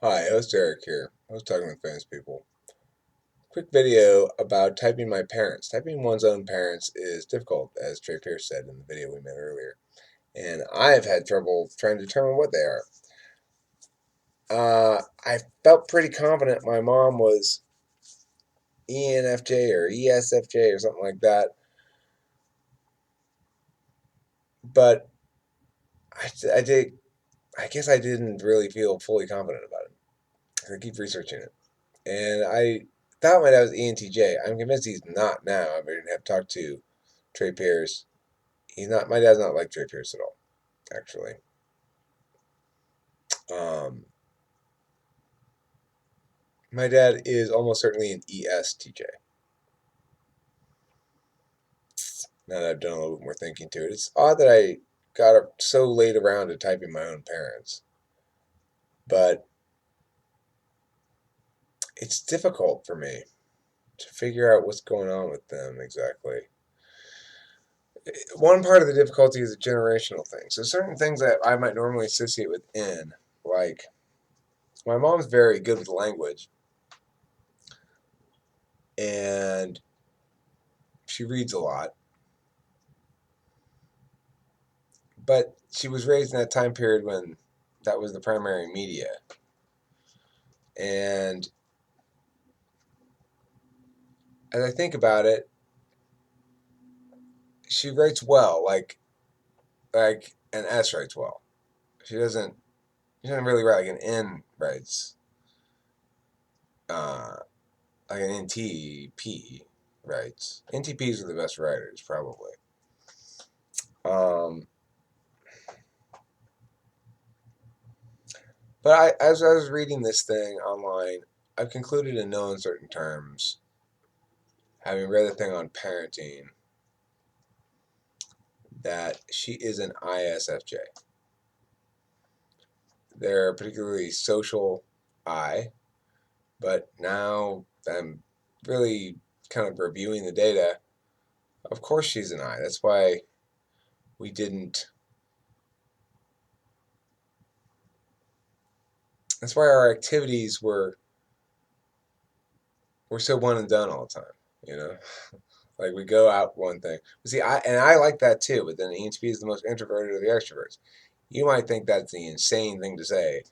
Hi, host Eric here. I was talking with famous people. Quick video about typing my parents. Typing one's own parents is difficult, as Trey Pierce said in the video we made earlier. And I've had trouble trying to determine what they are. I felt pretty confident my mom was ENFJ or ESFJ or something like that. But I guess I didn't really feel fully confident about it. I keep researching it. And I thought my dad was ENTJ. I'm convinced he's not now. I didn't have talked to Trey Pierce. He's not. My dad's not like Trey Pierce at all, actually. Um, my dad is almost certainly an ESTJ. Now that I've done a little bit more thinking to it, it's odd that I got so late around to typing my own parents, but it's difficult for me to figure out what's going on with them exactly. One part of the difficulty is a generational thing. So certain things that I might normally associate with N, like my mom's very good with language, and she reads a lot, but she was raised in that time period when that was the primary media. And as I think about it, she writes well, like an S writes well. She doesn't she doesn't really write like an N writes uh like an NTP writes. NTPs are the best writers probably. Um but as I was reading this thing online, I've concluded in no uncertain terms, having read the thing on parenting, that she is an ISFJ. They're a particularly social I, but now I'm really kind of reviewing the data. Of course she's an I. We didn't that's why our activities were so one and done all the time, you know? Like we go out one thing. See, I like that too, but then ENTP is the most introverted of the extroverts. You might think that's the insane thing to say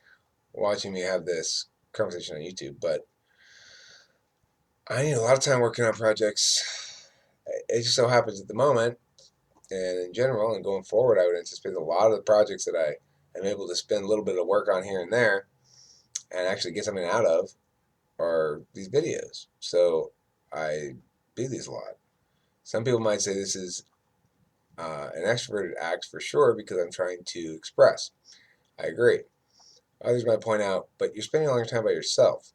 watching me have this conversation on YouTube, but I need a lot of time working on projects. It just so happens at the moment, and in general, and going forward, I would anticipate a lot of the projects that I am able to spend a little bit of work on here and there and actually get something out of are these videos. So I do these a lot. Some people might say this is an extroverted act for sure because I'm trying to express. I agree. Others might point out, but you're spending a long time by yourself.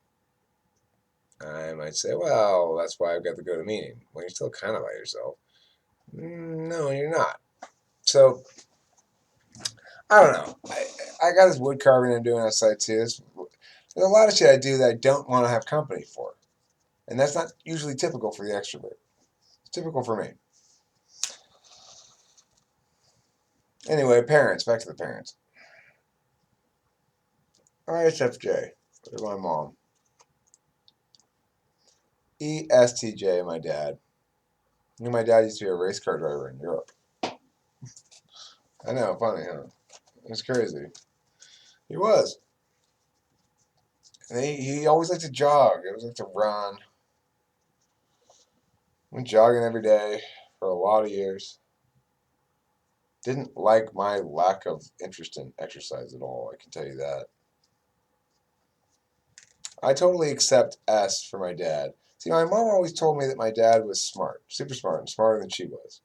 I might say, well, that's why I've got the GoToMeeting. Well, you're still kind of by yourself. No, you're not. So I don't know. I got this wood carving I'm doing outside too. There's a lot of shit I do that I don't want to have company for, and that's not usually typical for the extrovert. It's typical for me. Anyway, parents. Back to the parents. ISFJ. Look at my mom. ESTJ. My dad. My dad used to be a race car driver in Europe. I know, funny, huh? It's crazy. He was. And he always liked to jog. He always liked to run. Went jogging every day for a lot of years. Didn't like my lack of interest in exercise at all, I can tell you that. I totally accept S for my dad. See, my mom always told me that my dad was smart, super smart, and smarter than she was.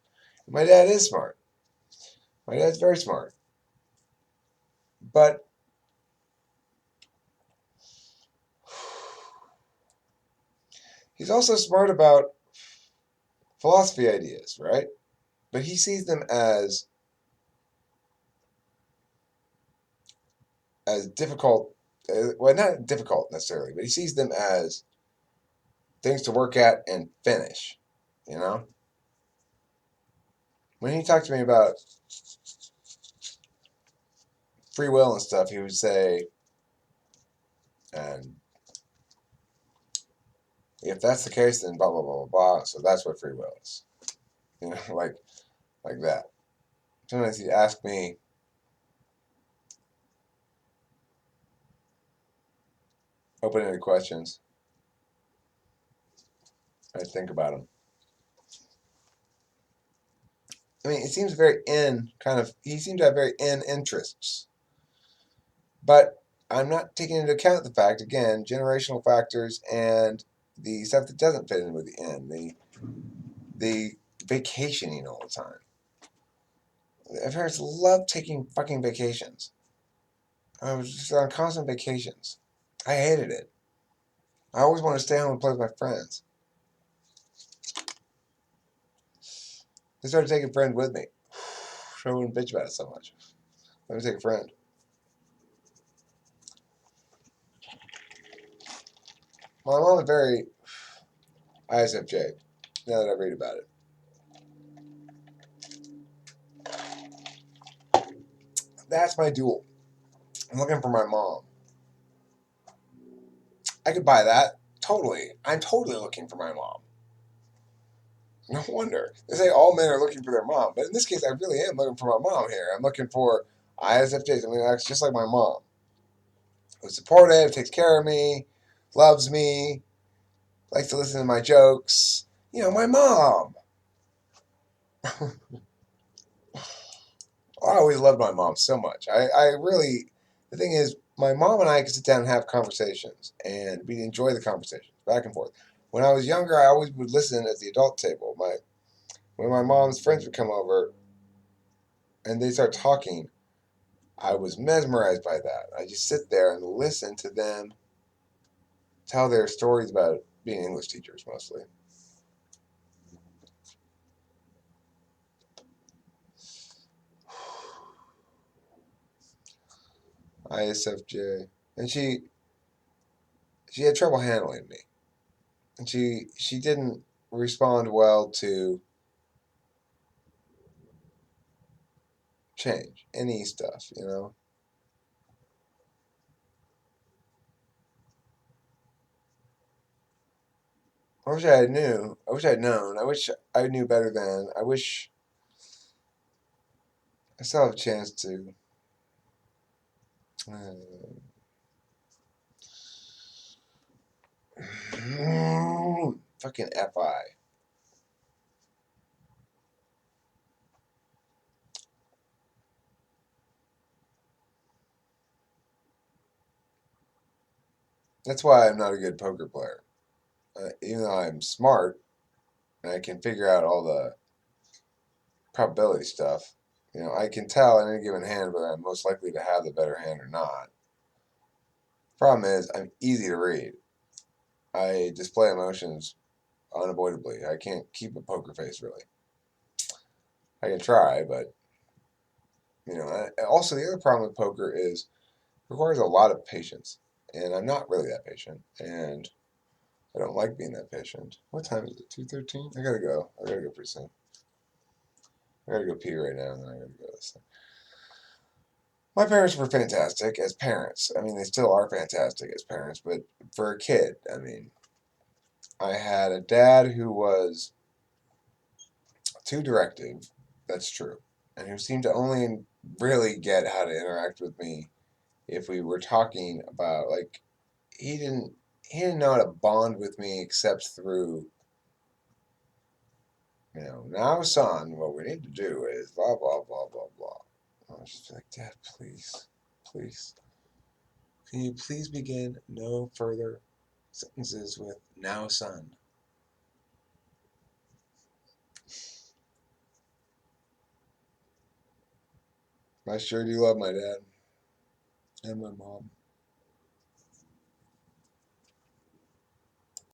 And my dad is smart. My dad's very smart. But he's also smart about philosophy ideas, right? But he sees them as difficult, well, not difficult necessarily, but he sees them as things to work at and finish, you know? When he talked to me about free will and stuff, he would say, And if that's the case, then blah blah blah blah blah. So that's what free will is. You know, like that. Sometimes you ask me, open-ended questions. I think about them. I mean, it seems very he seems to have very in interests. But I'm not taking into account the fact, again, generational factors and the stuff that doesn't fit in with the in, the vacationing all the time. Parents love taking fucking vacations. I was just on constant vacations. I hated it. I always wanted to stay home and play with my friends. They started taking a friend with me. So I wouldn't bitch about it so much. Let me take a friend. My mom is very ISFJ, now that I read about it. That's my duel. I'm looking for my mom. I could buy that. Totally. I'm totally looking for my mom. No wonder. They say all men are looking for their mom, but in this case, I really am looking for my mom here. I'm looking for ISFJs. I mean, that's just like my mom. Who's supportive, takes care of me, loves me, likes to listen to my jokes. You know, my mom. I always loved my mom so much. I really, the thing is, my mom and I could sit down and have conversations, and we enjoy the conversations back and forth. When I was younger, I always would listen at the adult table. When my mom's friends would come over and they start talking, I was mesmerized by that. I just sit there and listen to them tell their stories about being English teachers mostly. ISFJ, and she had trouble handling me, and she didn't respond well to change any stuff. You know, I wish I had knew. I wish I had known. I wish I knew better then. I wish I still have a chance to. Fucking fi. That's why I'm not a good poker player. Even though I'm smart and I can figure out all the probability stuff, you know, I can tell in any given hand whether I'm most likely to have the better hand or not. Problem is, I'm easy to read. I display emotions unavoidably. I can't keep a poker face really. I can try, but you know. Also, the other problem with poker is it requires a lot of patience, and I'm not really that patient, and I don't like being that patient. What time is it? 2:13. I gotta go. I gotta go pretty soon. I gotta go pee right now, and then I gotta go to this thing. My parents were fantastic as parents. I mean, they still are fantastic as parents, but for a kid, I mean, I had a dad who was too directive. That's true. And who seemed to only really get how to interact with me if we were talking about like he didn't he didn't know how to bond with me except through now son, what we need to do is blah blah blah blah blah. I was just like, Dad, please, please, can you please begin no further sentences with now son. I sure do love my dad and my mom.